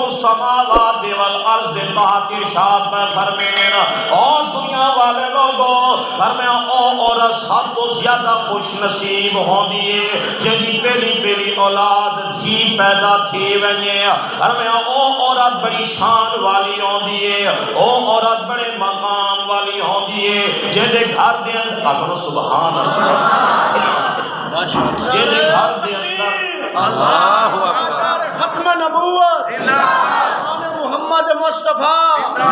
السماوات والارض تحت ارشاد میں فرمایا اور دنیا والے لوگوں فرمایا او عورت سب تو زیادہ خوش نصیب ہوندی ہے جدی پہلی پہلی اولاد دھی پیدا تھی ونجے فرمایا او عورت بڑی شان والی ہوندی ہے او عورت بڑے مقام والی ہوندی ہے جدے گھر دے اندر اپنا سبحان اللہ جدے گھر دے اندر اللہ اکبر ختم نبوت شان محمد مصطفیٰ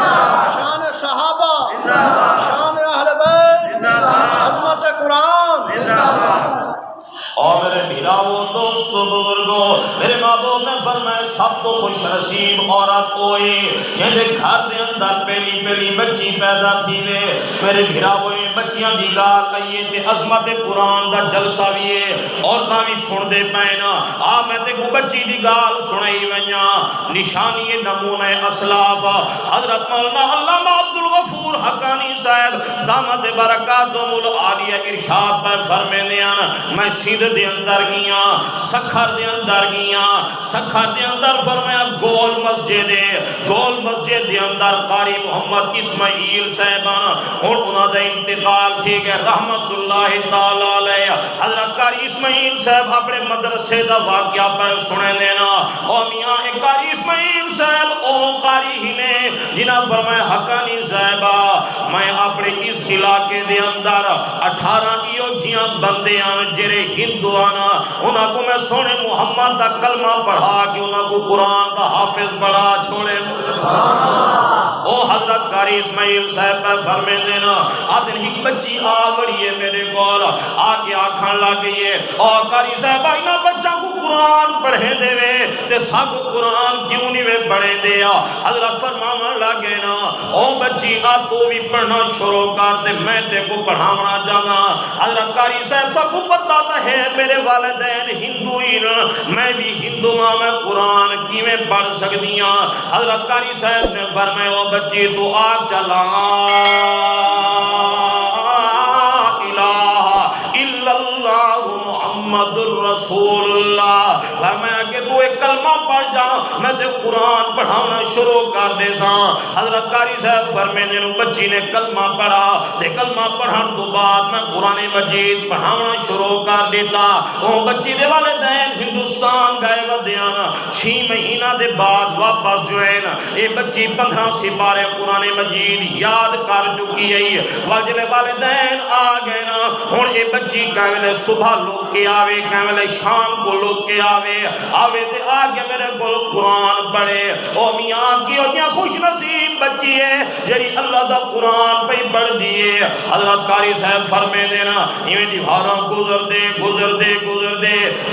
شان صحابہ شان اہل بیت عظمت قرآن اور میرے بھیراؤ دوستو بزرگو میرے محبوب نے فرمایا سب تو خوش نصیب عورت ہوئی جہدے گھر دے اندر پہلی پہلی بچی پیدا تھی لے میرے بھیراؤ بچیاں دی گال کہیے تے عظمت قرآن دا جلسہ بھی ہے اور بھی سن دے پینا میں تے کو بچی دی گال سنائی ونیا نشانی نمونہ اسلاف حضرت مولانا علامہ عبدالغفور حقانی صاحب دامت برکاتہم العالیہ ارشاد میں فرمیندیاں میں سیدھ دے اندر گیا سکھر دے اندر گیا سکھر دے اندر فرمایا گول مسجد دے اندر قاری محمد اسماعیل صاحبان ہن انہاں دا انتقال تھی کہ رحمت اللہ تعالی علیہ حضرت قاری اسماعیل صاحب اپنے مدرسے دا واقعہ پہ سنے دینا او میاں ایک قاری اسماعیل صاحب او قاری ہی نے جنہاں فرمایا حقانی صاحبہ میں اپنے اس علاقے دے اندر 18 ایو جیاں بندے جرے ہندوانا انہاں کو میں سونے محمد دا کلمہ پڑھا کہ انہاں کو قرآن دا حافظ بڑھا چھوڑے او حضرت قاری اسماعیل صاحب پہ فرمے دینا آدن ہی بچی آوڑی ہے میرے کول آکے آکھان لگئی ہے اور قاری صاحب اینا بچہ کو قرآن پڑھے دے وے تے سا کو قرآن کیوں نہیں وے پڑھے دیا حضرت فرمان لگے نا او بچی تو بھی پڑھنا شروع کر دے میں تے کو پڑھاونا جانا حضرت قاری صاحب تو کو پتہ تا ہے میرے والدین ہندو میں بھی ہندو میں قرآن کی میں پڑھ سکدیاں حضرت قاری صاحب نے فرمایا او بچی تو آگ چلا محمد الرسول اللہ فرمایا کہ تو ایک کلمہ پڑھ جا میں تے قرآن پڑھانا شروع کر دے ساں حضرت قاری صاحب فرمے نے بچی نے کلمہ پڑھا تے کلمہ پڑھان تو بعد میں قرآن مجید پڑھانا شروع کر دیتا وہ بچی دے والدین ہندوستان گئے ودیانا 6 مہینہ دے بعد واپس جو ہے نا اے بچی 15 سپارے قرآن مجید یاد کر چکی ہے واجلے والدین آ گئے نا ہن اے بچی کہویں صبح لوگ کے آوے کہویں شام کو لوگ کے آوے تے آگے میرے گل قرآن پڑھے او میاں کی ہوتیاں خوش نصیب بچی ہے جری اللہ دا قرآن پہ پڑھ دیئے حضرت قاری صاحب فرمے دینا ہمیں دیواروں گزر دے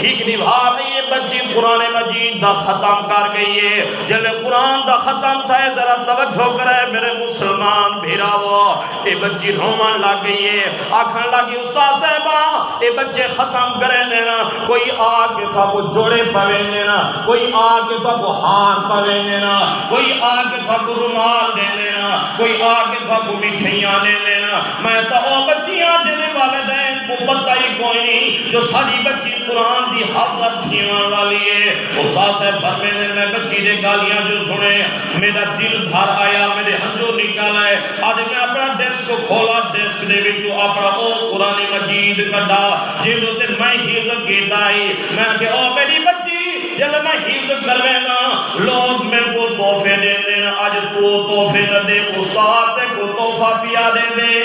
ہیک دیوار نہیں یہ بچی قرآن مجید دا ختم کر گئی ہے جلے قرآن دا ختم تھا ہے ذرا توجہ کرے میرے مسلمان بھیراو اے بچی رومن لگ گئی ہے آکھن لگی استاد صاحبہ اے بچے ختم کریں دینا کوئی آگے تھا کو جوڑے پوے دینا کوئی آگے تھا کو ہار پوے دینا کوئی آگے تھا کو رومال دے دینا کوئی آگے تھا کو مٹھیاں دے دینا میں تو او بچیاں جنے والدین کو پتہ ہی کوئی نہیں جو ساری بچی قرآن دی حفظت چھیوان والی ہے استاد صاحب فرمے دن میں بچی دے گالیاں جو سنے میرا دل بھر آیا میرے ہنجو نکال آئے آج میں اپنا ڈیسک کو کھولا ڈیسک دے وچوں اپنا او قرآن مجید کڈا جیدو تے میں حفظ کیتا ہی میں کہ او میری بچی جل میں حفظ کروینا لوگ میں کو تحفے دے دینا آج تو تحفے نہ دے استاد تے کو تحفہ پیا دے دے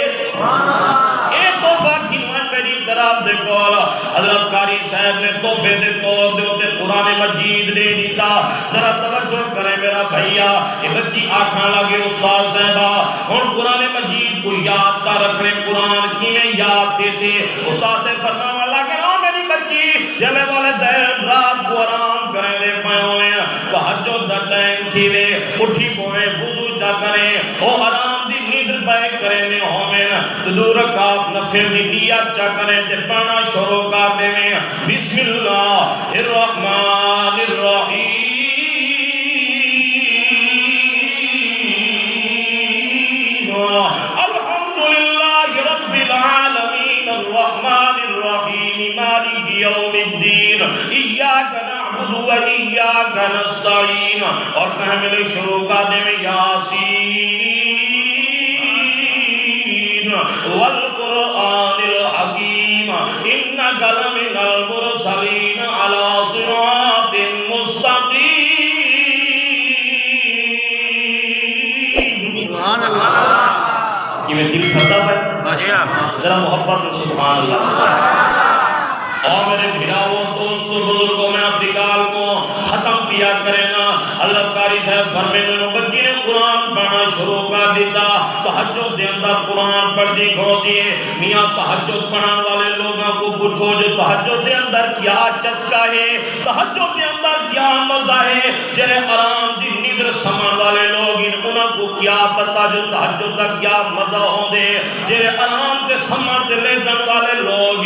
اے تحفہ کھنوان میری طرف دے کولا حضرت قاری صاحب نے تحفے دے طور دے ہوتے قرآن مجید دے دیتا ذرا توجہ کرے میرا بھائیا یہ بچی آکھاں لگے استاد صاحبہ ہن قرآن مجید کو یاد تا رکھنے قرآن کی میں یاد تھے سے استاد سے فرمانے لگے نا میری بچی جلے والے دین رات کو آرام کریں دے پائیوں میں تحجد دا ٹائم تھی لے اٹھی کوئے وضو جا کریں او آرام دی نیدر پائے کریں میں ہومیں تو دور رکعت نفل دی نیت جا کریں تے پڑھنا شروع کر دے میں بسم اللہ الرحمن الرحیم الحمدللہ رب العالمین الرحمن الرحیم مالک یوم الدین ایاک نعبد نعبد و ایاک نستعین، اور کہنے ملے شروع کا دے میں یاسین والقرآن الحکیم انک لمن المرسلین علی صراط مستقیم۔ سبحان اللہ، یہ میں دل کرتا ہے ذرا محبت میں سبحان اللہ سبحان اللہ۔ اور میرے بھراؤ دوستو بزرگوں میں اپنی گال کو ختم کیا کریں نا۔ حضرت قاری صاحب فرمے میں بچی نے قرآن پڑھنا شروع کر دیتا، تہجد دے اندر قرآن پڑھ دی کھڑو دیے۔ میاں تہجد پڑھنے والے لوگوں کو پوچھو جو تہجد دے اندر کیا چسکا ہے، تہجد دے اندر کیا مزہ ہے، جنہیں آرام دی نیندر سمن والے لوگ انہوں کو کیا پتا جو تہجد دا کیا مزہ ہوں دے، جنہیں آرام دے سمن دے لیٹن والے لوگ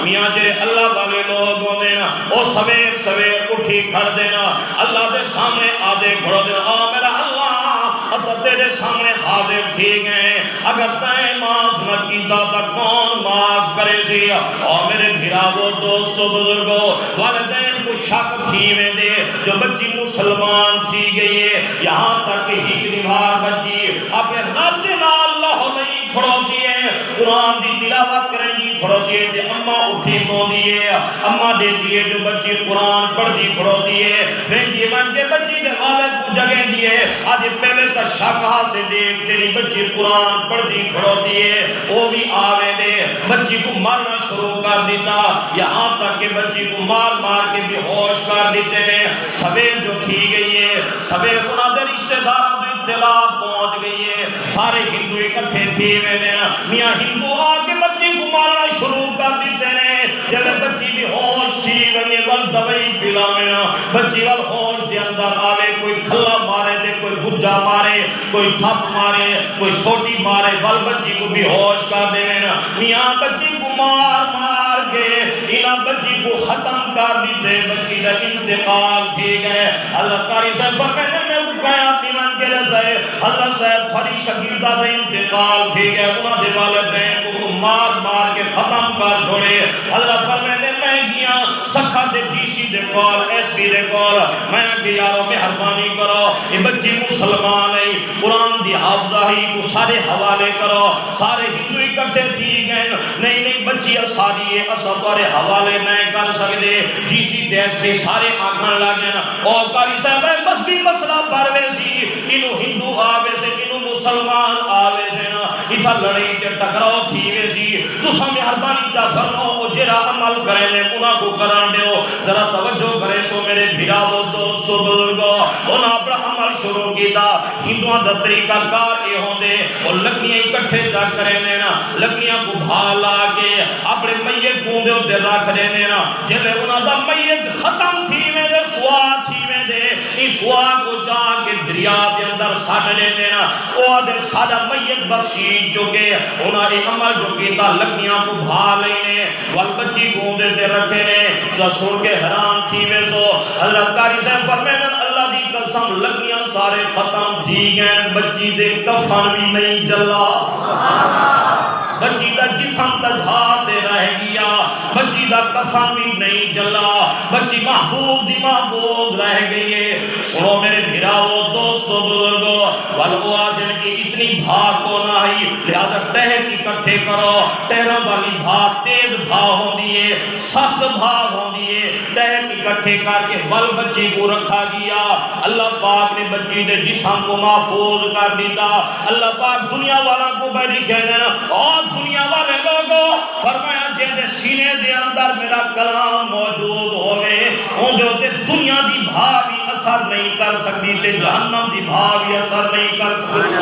میاں جنہیں اللہ والے لوگ ہوں دینا، او سویر سویر اٹھی کھڑ دینا، اللہ دے سامنے آدھے کھڑو دینا، آ میرا اللہ اسد تیرے سامنے حاضر تھی گئے، اگر تائیں معاف نہ کیتا تا کون معاف کرے سی۔ اور میرے بھراؤ دوستو بزرگو والدین کو شک تھی میں دے جو بچی مسلمان تھی گئی ہے، یہاں تک کہ ہی نبھار بچی اپنے رب دینا اللہ نہیں کھڑو دیئے، قرآن دی تلاوت کریں جی کھڑو دیئے تے اممہ اٹھی کو دیئے، اممہ دے دیئے جو بچی قرآن پڑھ دی کھڑو دیئے، پھر دی من کے بچی دے والد کو جگہ دیئے، آج پہلے تا شاکہ سے دیکھ تیری بچی قرآن پڑھ دی کھڑو دیئے، وہ بھی آوے دے بچی کو مارنا شروع کر دیتا، یہاں تک کہ بچی کو مار مار کے بھی ہوش کر دیتے ہیں۔ سویر جو تھی گئی ہے، سویر انہاں دے رشتہ داروں دے اطلاع پہنچ گئی ہے، سارے ہندو اکٹھے تھی میں نے میاں ہندو آگے بچی کو مارنا شروع کر دیتے ہیں، جب بچی بھی ہوش تھی ونی ول دوائی پلا میں بچی ول ہوش دے اندر آوے، کوئی کھلا مارے دے، کوئی گجا مارے، کوئی تھپ مارے، کوئی چھوٹی مارے، ول بچی کو بھی ہوش کر دے میں میاں بچی کو مار مار کے انہاں بچی کو ختم کر دیتے، بچی دا انتقال تھی گئے۔ حضرت قاری صاحب فرمائے میں کو کہا تھی من کے رسائے حضرت صاحب تھری شگیردہ دا انتقال تھی گئے، انہاں دے والدین کو مار مار کے ختم کر چھوڑے۔ حضرت فرمائے میں گیا سکھا دے ڈی سی دے کال ایس پی دے کال، میں کہ یارو مہربانی کرو یہ بچی مسلمان ہے، قرآن دی حافظہ ہی کو سارے حوالے کرو، سارے ہندو اکٹھے تھی گئے، نہیں بچی ساری ہے اسا تارے حوالے نہیں کر سکتے، ڈی سی دیس پہ سارے آگھن لگے نا، اور قاری صاحب مذہبی مسئلہ بڑھوے سی، انہوں ہندو آوے سے انہوں مسلمان آوے سے نا، اتھا لڑائی تے ٹکراؤ تھی وے سی، تو سا مہربانی جا فرماؤ جرا عمل کرے لے انہاں کو کران دیو، ذرا توجہ کرے سو میرے بھراؤ دوستو بزرگو، انہاں اپنا عمل شروع کیتا، ہندوان دا طریقہ کار اے ہوں دے، اور لکھنیاں اکٹھے جا کرے لینا، لکھنیاں کو بھالا کے اپنے میت گوندے دے رکھ دے لینا، جلے انہاں دا میت ختم تھی میں دے سوا تھی میں دے، اس سوا کو جا کے دریا دے اندر ساڑھ لے لینا، وہ دے سادہ میت بخشید جو کہ انہاں ایک عمل جو کیتا لکھنیاں کو بھالے نے، والبچی گوندے دے رکھے نے، سن کے حیران تھی میں سو حضرت قاری صاحب فرمائے اللہ دی قسم لکھنیاں سارے ختم تھی گئے، بچی دے کفن بھی نہیں جلا، بچی دا جسم تجھاتے رہ گیا، بچی دا کفن بھی نہیں جلا، بچی محفوظ دی محفوظ رہ گئی ہے۔ سنو میرے بھراؤ دوستو بزرگو، والو آدن کی اتنی بھاگ کو نہ آئی، لہذا ٹہر اکٹھے کرو، ٹہروں والی بھاگ تیز بھاگ ہوں دیئے، سخت بھاگ ہوں دیئے، ٹہر اکٹھے کر کے ول بچی کو رکھا گیا، اللہ پاک نے بچی دے جسم کو محفوظ کر دیتا، اللہ پاک دنیا والا کو بیٹھی کہنے اور دنیا والے لوگوں فرمایا جیدے سینے دے اندر میرا کلام موجود ہوئے ان جو تے دنیا دی بھا بھی اثر نہیں کر سکتی تے جہنم دی بھا بھی اثر نہیں کر سکتی